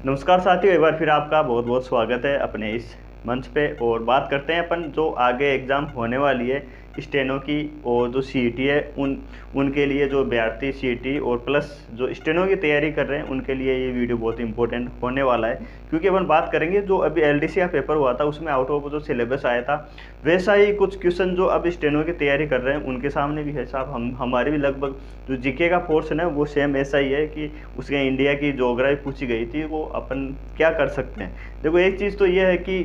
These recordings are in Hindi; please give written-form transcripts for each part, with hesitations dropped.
नमस्कार साथियों, एक बार फिर आपका बहुत बहुत स्वागत है अपने इस मंच पे। और बात करते हैं अपन जो आगे एग्ज़ाम होने वाली है स्टेनो की, और जो सीईटी है उनके लिए, जो अभ्यर्थी सीईटी और प्लस जो स्टेनो की तैयारी कर रहे हैं उनके लिए ये वीडियो बहुत इंपॉर्टेंट होने वाला है। क्योंकि अपन बात करेंगे जो अभी एलडीसी का पेपर हुआ था उसमें आउट ऑफ जो सिलेबस आया था वैसा ही कुछ क्वेश्चन जो अब स्टेनो की तैयारी कर रहे हैं उनके सामने भी है साहब। हमारे भी लगभग जो जीके का पोर्शन है वो सेम ऐसा ही है कि उसके इंडिया की ज्योग्राफी पूछी गई थी, वो अपन क्या कर सकते हैं। देखो, एक चीज़ तो ये है कि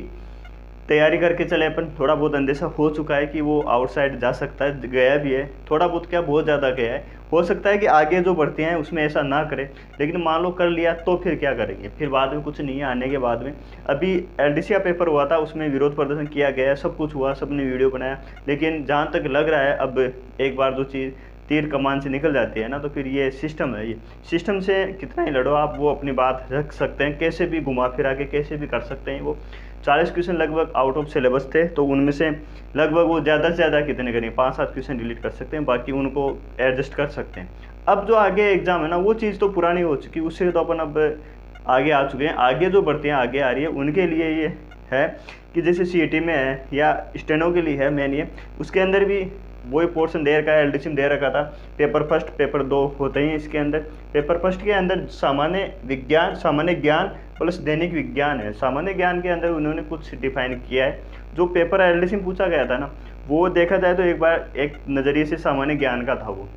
तैयारी करके चले अपन, थोड़ा बहुत अंदेशा हो चुका है कि वो आउटसाइड जा सकता है, गया भी है थोड़ा बहुत, क्या बहुत ज़्यादा गया है। हो सकता है कि आगे जो बढ़ते हैं उसमें ऐसा ना करें, लेकिन मान लो कर लिया तो फिर क्या करेंगे, फिर बाद में कुछ नहीं है आने के बाद में। अभी एलडीसी का पेपर हुआ था, उसमें विरोध प्रदर्शन किया गया, सब कुछ हुआ, सबने वीडियो बनाया, लेकिन जहाँ तक लग रहा है अब एक बार जो चीज़ तीर कमान से निकल जाती है ना, तो फिर ये सिस्टम है, ये सिस्टम से कितना ही लड़ो आप, वो अपनी बात रख सकते हैं, कैसे भी घुमा फिरा के कैसे भी कर सकते हैं। वो 40 क्वेश्चन लगभग आउट ऑफ सिलेबस थे, तो उनमें से लगभग वो ज़्यादा से ज़्यादा कितने करेंगे, 5-7 क्वेश्चन डिलीट कर सकते हैं, बाकी उनको एडजस्ट कर सकते हैं। अब जो आगे एग्ज़ाम है ना, वो चीज़ तो पुरानी हो चुकी, उससे तो अपन अब आगे आ चुके हैं। आगे जो बढ़ते हैं आगे आ रही है उनके लिए ये है कि जैसे सीईटी में है या स्टेनो के लिए है मेन, ये उसके अंदर भी वही पोर्शन दे रखा है, एलडीसी में दे रखा था। पेपर फर्स्ट पेपर 2 होते हैं इसके अंदर। पेपर फर्स्ट के अंदर सामान्य ज्ञान प्लस दैनिक विज्ञान है। सामान्य ज्ञान के अंदर उन्होंने कुछ डिफाइन किया है। जो पेपर एलडीसी में पूछा गया था ना, वो देखा जाए तो एक बार एक नज़रिए से सामान्य ज्ञान का था वो,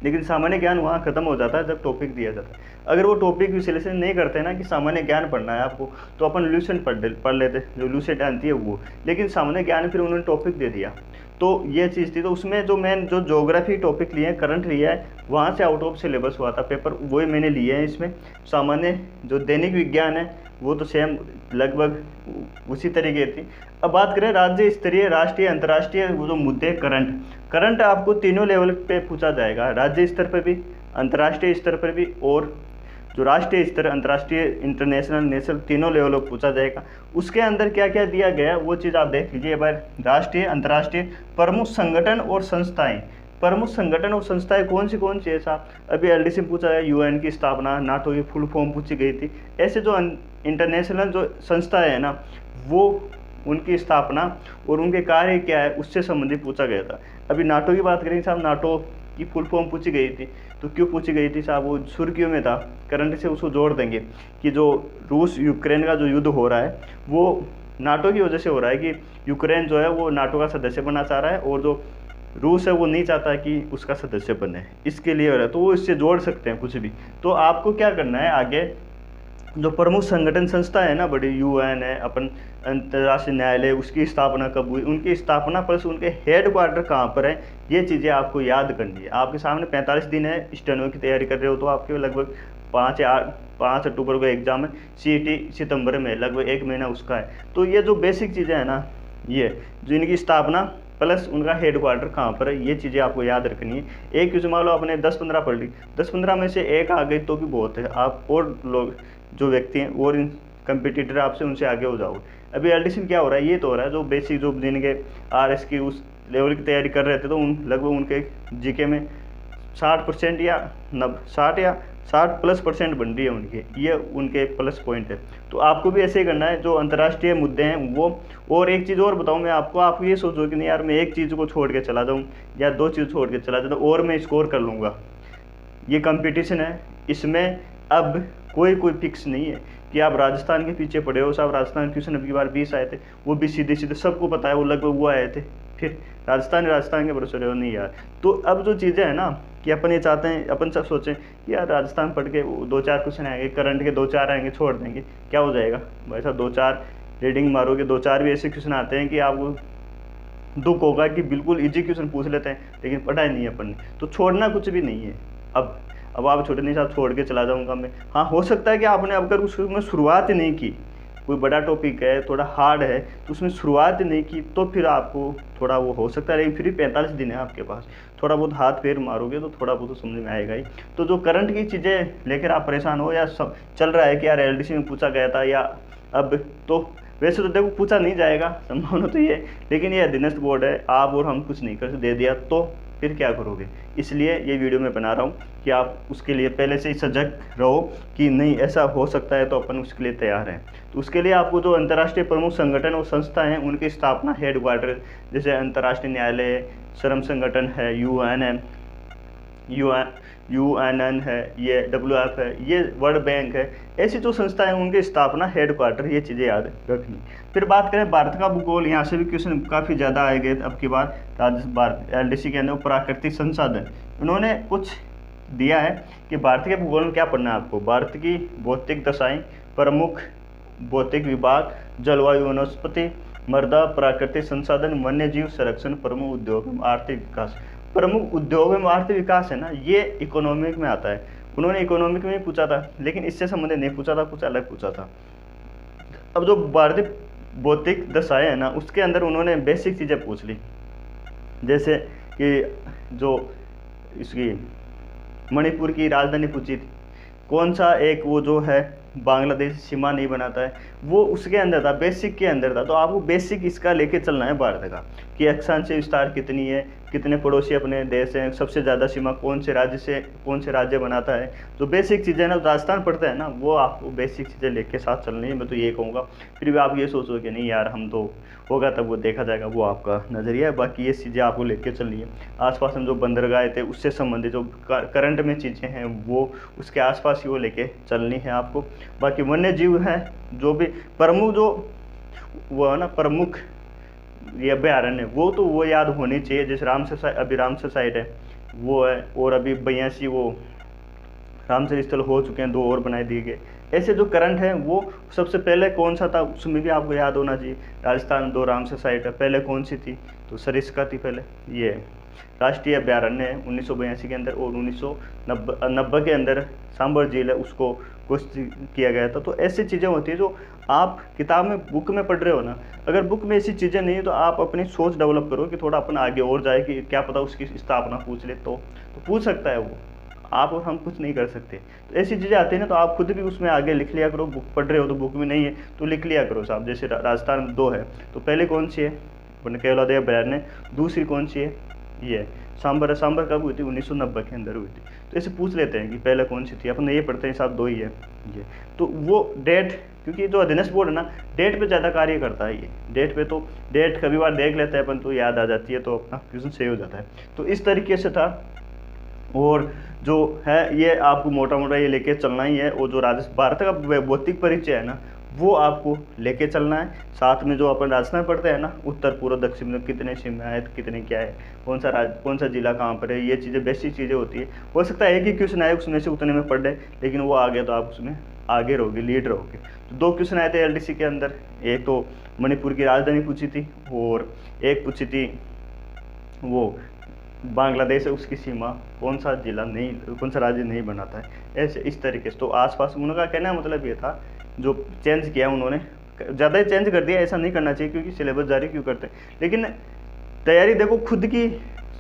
लेकिन सामान्य ज्ञान वहाँ खत्म हो जाता है जब टॉपिक दिया जाता है। अगर वो टॉपिक विश्लेषण नहीं करते ना कि सामान्य ज्ञान पढ़ना है आपको, तो अपन लूसेंट पढ़ लेते, जो लूसेंट आती है वो। लेकिन सामान्य ज्ञान फिर उन्होंने टॉपिक दे दिया, तो ये चीज़ थी। तो उसमें जो मेन जो ज्योग्राफी टॉपिक लिए हैं, करंट लिया है, वहाँ से आउट ऑफ सिलेबस हुआ था पेपर, वही मैंने लिए हैं इसमें। सामान्य जो दैनिक विज्ञान है वो तो सेम लगभग उसी तरीके थी। अब बात करें राज्य स्तरीय, राष्ट्रीय, अंतर्राष्ट्रीय वो जो मुद्दे करंट आपको तीनों लेवल पे पूछा जाएगा, राज्य स्तर पर भी, अंतर्राष्ट्रीय स्तर पर भी, और जो राष्ट्रीय स्तर, अंतर्राष्ट्रीय, इंटरनेशनल, नेशनल, तीनों लेवलों पर पूछा जाएगा। उसके अंदर क्या क्या दिया गया वो चीज़ आप देख लीजिए एक बार। राष्ट्रीय, अंतर्राष्ट्रीय, प्रमुख संगठन और संस्थाएं। प्रमुख संगठन और संस्थाएं कौन सी है साहब? अभी एलडीसी में पूछा है, यूएन की स्थापना, नाटो की फुल फॉर्म पूछी गई थी। ऐसे जो इंटरनेशनल जो संस्थाएं हैं ना, वो उनकी स्थापना और उनके कार्य क्या है उससे संबंधित पूछा गया था। अभी नाटो की बात करेंगे साहब, नाटो की फुल फॉर्म पूछी गई थी, तो क्यों पूछी गई थी साहब? वो सुर्खियों में था, करंट से उसको जोड़ देंगे कि जो रूस यूक्रेन का जो युद्ध हो रहा है वो नाटो की वजह से हो रहा है, कि यूक्रेन जो है वो नाटो का सदस्य बनना चाह रहा है, और जो रूस है वो नहीं चाहता कि उसका सदस्य बने, इसके लिए हो रहा है। तो वो इससे जोड़ सकते हैं कुछ भी। तो आपको क्या करना है आगे, जो प्रमुख संगठन संस्था है ना, बड़ी यूएन है, अपन अंतर्राष्ट्रीय न्यायालय, उसकी स्थापना कब हुई, उनकी स्थापना प्लस उनके हेड क्वार्टर कहाँ पर है, ये चीज़ें आपको याद करनी है। आपके सामने 45 दिन है, स्टेनो की तैयारी कर रहे हो तो आपके लगभग 5 अक्टूबर को एग्जाम है, सीईटी सितंबर में, लगभग 1 महीना उसका है। तो ये जो बेसिक चीज़ें हैं ना, ये जो इनकी स्थापना प्लस उनका हेड क्वार्टर कहाँ पर है, ये चीज़ें आपको याद रखनी है। एक क्वेश्चन मान लो आपने 10-15 पढ़ ली, 10-15 में से एक आ गई तो भी बहुत है। आप और लोग जो व्यक्ति हैं और कंपिटिटर आपसे, उनसे आगे हो जाओगे। अभी एलडीसी में क्या हो रहा है, ये तो हो रहा है जो बेसिक जो जिनके आरएस की उस लेवल की तैयारी कर रहे थे, तो लगभग उनके जीके में 60% या 60+ % बन रही है उनकी, ये उनके प्लस पॉइंट है। तो आपको भी ऐसे ही करना है, जो अंतर्राष्ट्रीय मुद्दे हैं वो। और एक चीज़ और बताऊँ मैं आपको, आप ये सोचो कि नहीं यार मैं एक चीज़ को छोड़ के चला जाऊँ या 2 चीज़ छोड़ के चला जाऊँ और मैं स्कोर कर लूँगा। ये कंपटीशन है, इसमें अब कोई फिक्स नहीं है कि आप राजस्थान के पीछे पड़े हो साहब। राजस्थान क्वेश्चन अब की बार 20 आए थे, वो भी सीधे सबको पता है, वो लगभग वो आए थे, फिर राजस्थान के भरोसे रहो नहीं यार। तो अब जो चीज़ें हैं ना, कि अपन ये चाहते हैं, अपन सब सोचें कि यार राजस्थान पढ़ के 2-4 क्वेश्चन आएंगे, करंट के 2-4 आएंगे, छोड़ देंगे, क्या हो जाएगा भाई साहब? 2-4 रीडिंग मारोगे, 2-4 भी ऐसे क्वेश्चन आते हैं कि आपको दुख होगा कि बिल्कुल इजी क्वेश्चन पूछ लेते हैं, लेकिन पढ़ा ही नहीं है अपन ने। तो छोड़ना कुछ भी नहीं है। अब आप छोटे नहीं साहब छोड़ के चला जाऊंगा मैं, हाँ हो सकता है कि आपने अगर उसमें शुरुआत ही नहीं की, कोई बड़ा टॉपिक है, थोड़ा हार्ड है, तो उसमें शुरुआत ही नहीं की, तो फिर आपको थोड़ा वो हो सकता है। लेकिन फिर भी 45 दिन है आपके पास, थोड़ा बहुत हाथ पैर मारोगे तो थोड़ा बहुत तो समझ में आएगा ही। तो जो करंट की चीज़ें लेकर आप परेशान हो, या सब चल रहा है कि यार एलडीसी में पूछा गया था, या अब तो वैसे तो देखो पूछा नहीं जाएगा, संभावना तो ये, लेकिन ये अधीनस्थ बोर्ड है, आप और हम कुछ नहीं कर दे दिया तो फिर क्या करोगे। इसलिए ये वीडियो मैं बना रहा हूँ कि आप उसके लिए पहले से ही सजग रहो कि नहीं ऐसा हो सकता है, तो अपन उसके लिए तैयार हैं। तो उसके लिए आपको जो अंतर्राष्ट्रीय प्रमुख संगठन और संस्था हैं उनकी स्थापना, हेडक्वार्टर, जैसे अंतर्राष्ट्रीय न्यायालय, श्रम संगठन है, यूएनएन है, ये WF है, ये वर्ल्ड बैंक है, ऐसी जो संस्था है उनकी स्थापना, हेडक्वार्टर, ये चीज़ें याद रखनी। फिर बात करें भारत का भूगोल, यहाँ से भी क्वेश्चन काफ़ी ज़्यादा आएंगे अब की बार। भारत LDC के अंदर प्राकृतिक संसाधन उन्होंने कुछ दिया है कि भारत के भूगोल में क्या पढ़ना है आपको। भारत की भौतिक दशाएं, प्रमुख भौतिक विभाग, जलवायु, वनस्पति, मृदा, प्राकृतिक संसाधन, वन्य जीव संरक्षण, प्रमुख उद्योग एवं आर्थिक विकास। प्रमुख उद्योग एवं आर्थिक विकास है ना, ये इकोनॉमिक में आता है। उन्होंने इकोनॉमिक में ही पूछा था, लेकिन इससे संबंधित नहीं पूछा था, कुछ अलग पूछा था। अब जो भारतीय भौतिक दशाएं है ना, उसके अंदर उन्होंने बेसिक चीज़ें पूछ ली, जैसे कि जो इसकी मणिपुर की राजधानी पूछी थी, कौन सा एक वो जो है बांग्लादेश सीमा नहीं बनाता है, वो उसके अंदर था, बेसिक के अंदर था। तो आपको बेसिक इसका लेके चलना है भारत का, कि अक्षांशीय विस्तार कितनी है, कितने पड़ोसी अपने देश हैं, सबसे ज़्यादा सीमा कौन से राज्य बनाता है। जो बेसिक चीज़ें ना, राजस्थान पढ़ता है ना, वो आपको बेसिक चीज़ें लेके साथ चलनी है, मैं तो ये कहूँगा। फिर भी आप ये सोचो कि नहीं यार हम तो होगा तब वो देखा जाएगा, वो आपका नज़रिया है। बाकी ये चीज़ें आपको लेके चलनी है। आसपास में जो बंदरगाह थे उससे संबंधित जो करंट में चीज़ें हैं वो उसके आसपास ही वो लेके चलनी है आपको। बाकी वन्य जीव है, जो भी प्रमुख जो वो है ना, प्रमुख ये अभ्यारण्य, वो याद होनी चाहिए। जैसे रामसर साइट है वो है, और अभी 82 वो रामसर स्थल हो चुके हैं, 2 और बनाए दिए गए। ऐसे जो करंट है वो सबसे पहले कौन सा था उसमें भी आपको याद होना चाहिए। राजस्थान 2 रामसर साइट है, पहले कौन सी थी, तो सरिस्का थी पहले। ये राष्ट्रीय अभ्यारण्य है 1982 के अंदर, और 1990 के अंदर सांबर झील है, उसको घोषित किया गया था। तो ऐसी चीज़ें होती है जो आप किताब में बुक में पढ़ रहे हो ना, अगर बुक में ऐसी चीज़ें नहीं है तो आप अपनी सोच डेवलप करो कि थोड़ा अपन आगे और जाए, कि क्या पता उसकी स्थापना पूछ ले तो पूछ सकता है वो, आप और हम कुछ नहीं कर सकते। तो ऐसी चीज़ें आती है ना, तो आप खुद भी उसमें आगे लिख लिया करो। बुक पढ़ रहे हो तो बुक में नहीं है तो लिख लिया करो साहब। जैसे राजस्थान में 2 है, तो पहले कौन सी है, केवलादेव अभ्यारण्य, दूसरी कौन सी है, ये सांबर कब हुई थी, 1990 के अंदर हुई थी। तो ऐसे पूछ लेते हैं कि पहले कौन सी थी, अपन ये पढ़ते हैं साहब 2 ही है ये। तो वो डेट, क्योंकि जो अधीनस्थ बोर्ड है ना, डेट पे ज़्यादा कार्य करता है। ये डेट पे, तो डेट कभी बार देख लेते हैं अपन तो याद आ जाती है, तो अपना क्वेश्चन सही हो जाता है। तो इस तरीके से था, और जो है ये आपको मोटा मोटा ये लेके चलना ही है। और जो भारत का भौतिक परिचय है ना, वो आपको लेके चलना है। साथ में जो अपन राजस्थान पढ़ते हैं ना, उत्तर पूर्व दक्षिण में कितने सीमा है, कितने क्या है, कौन सा जिला कहाँ पर है, ये चीज़ें बेसिक चीज़ें होती है। हो सकता है एक ही क्वेश्चन आए उसमें से उतने में पढ़ लें, लेकिन वो आ गया तो आप उसमें आगे रहोगे, लीड रहोगे। तो 2 क्वेश्चन आए थे LDC के अंदर, एक तो मणिपुर की राजधानी पूछी थी, और एक पूछी थी वो बांग्लादेश है उसकी सीमा कौन सा राज्य नहीं बनाता है। ऐसे इस तरीके से। तो आसपास उनका कहना मतलब ये था, जो चेंज किया उन्होंने, ज़्यादा ही चेंज कर दिया, ऐसा नहीं करना चाहिए क्योंकि सिलेबस जारी क्यों करते हैं। लेकिन तैयारी देखो, खुद की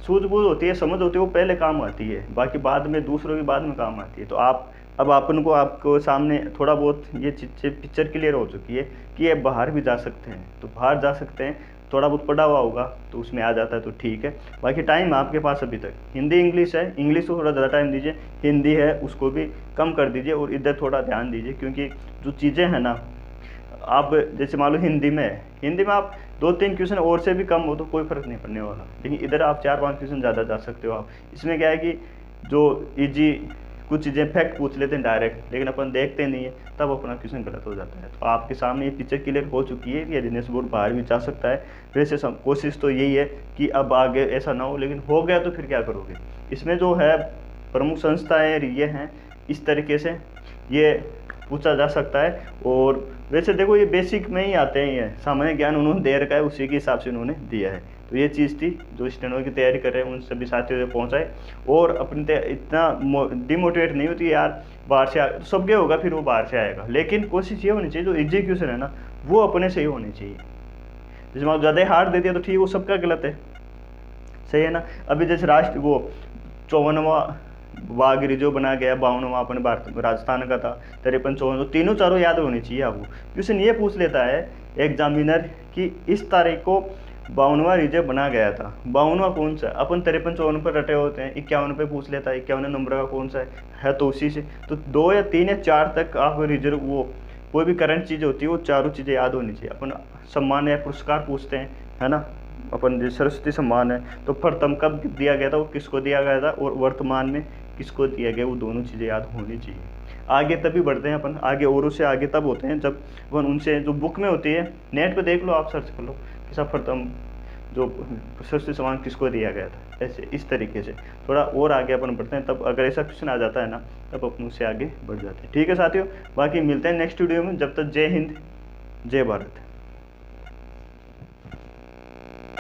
सूझबूझ होती है, समझ होती है, वो पहले काम आती है, बाकी बाद में दूसरों की बाद में काम आती है। तो अब आपको सामने थोड़ा बहुत ये पिक्चर क्लियर हो चुकी है कि ये बाहर भी जा सकते हैं, तो बाहर जा सकते हैं। थोड़ा बहुत पढ़ा हुआ होगा तो उसमें आ जाता है तो ठीक है। बाकी टाइम आपके पास अभी तक, हिंदी इंग्लिश है, इंग्लिश को थोड़ा ज़्यादा टाइम दीजिए, हिंदी है उसको भी कम कर दीजिए, और इधर थोड़ा ध्यान दीजिए। क्योंकि जो चीज़ें हैं ना, आप जैसे मान लो हिंदी में आप 2-3 क्वेश्चन और से भी कम हो तो कोई फ़र्क नहीं पड़ने वाला, लेकिन इधर आप 4-5 क्वेश्चन ज़्यादा जा सकते हो आप। इसमें क्या है कि जो ईजी कुछ चीज़ें फैक्ट पूछ लेते हैं डायरेक्ट, लेकिन अपन देखते नहीं है, तब अपना क्वेश्चन गलत हो जाता है। तो आपके सामने ये पिक्चर क्लियर हो चुकी है कि अधीनस्थ बोर्ड बाहर भी जा सकता है। वैसे कोशिश तो यही है कि अब आगे ऐसा ना हो, लेकिन हो गया तो फिर क्या करोगे। इसमें जो है प्रमुख संस्थाएँ ये हैं, इस तरीके से ये पूछा जा सकता है। और वैसे देखो ये बेसिक में ही आते हैं, ये सामान्य ज्ञान उन्होंने दे रखा है, उसी के हिसाब से उन्होंने दिया है। तो ये चीज़ थी जो स्टेनो की तैयारी कर रहे हैं उन सभी साथियों तक पहुँचाए। और अपनी इतना डिमोटिवेट नहीं होती यार, बाहर से तो सबके होगा, फिर वो बाहर से आएगा, लेकिन कोशिश ये होनी चाहिए जो एग्जीक्यूशन है ना, वो अपने से ही होनी चाहिए। जैसे मान ज़्यादा हार्ड दे दिया तो ठीक, वो सबका गलत है, सही है ना। अभी जैसे वो 54वां वाघ रिजर्व बना गया, 52वां अपने राजस्थान का था, 53, 54, तो चारों याद होनी चाहिए आपको। क्वेश्चन ये पूछ लेता है एग्जामिनर कि इस तारीख को 52वां रिजर्व बना गया था। 52वां कौन सा? अपन 53 54 पर रटे होते हैं, 51 पे पूछ लेता है 51 नंबर का कौन सा है तो उसी से। तो 2 या 3 या 4 तक आप रिजर्व वो कोई भी करंट चीज़ होती है वो चारों चीज़ें याद होनी चाहिए। अपन सम्मान या पुरस्कार पूछते हैं, है ना, अपन जो सरस्वती सम्मान है तो प्रथम कब दिया गया था, वो किसको दिया गया था, और वर्तमान में किसको दिया गया, वो दोनों चीज़ें याद होनी चाहिए। आगे तभी बढ़ते हैं अपन, आगे औरों से आगे तब होते हैं जब अपन उनसे जो बुक में होती है, नेट पे देख लो, आप सर्च कर लो कि सब प्रथम जो सरस्वती सम्मान किसको दिया गया था, ऐसे इस तरीके से थोड़ा और आगे अपन बढ़ते हैं। तब अगर ऐसा क्वेश्चन आ जाता है ना, तब अपन उससे आगे बढ़ जाते हैं। ठीक है साथियों, बाकी मिलते हैं नेक्स्ट वीडियो में। जब तक जय हिंद, जय भारत।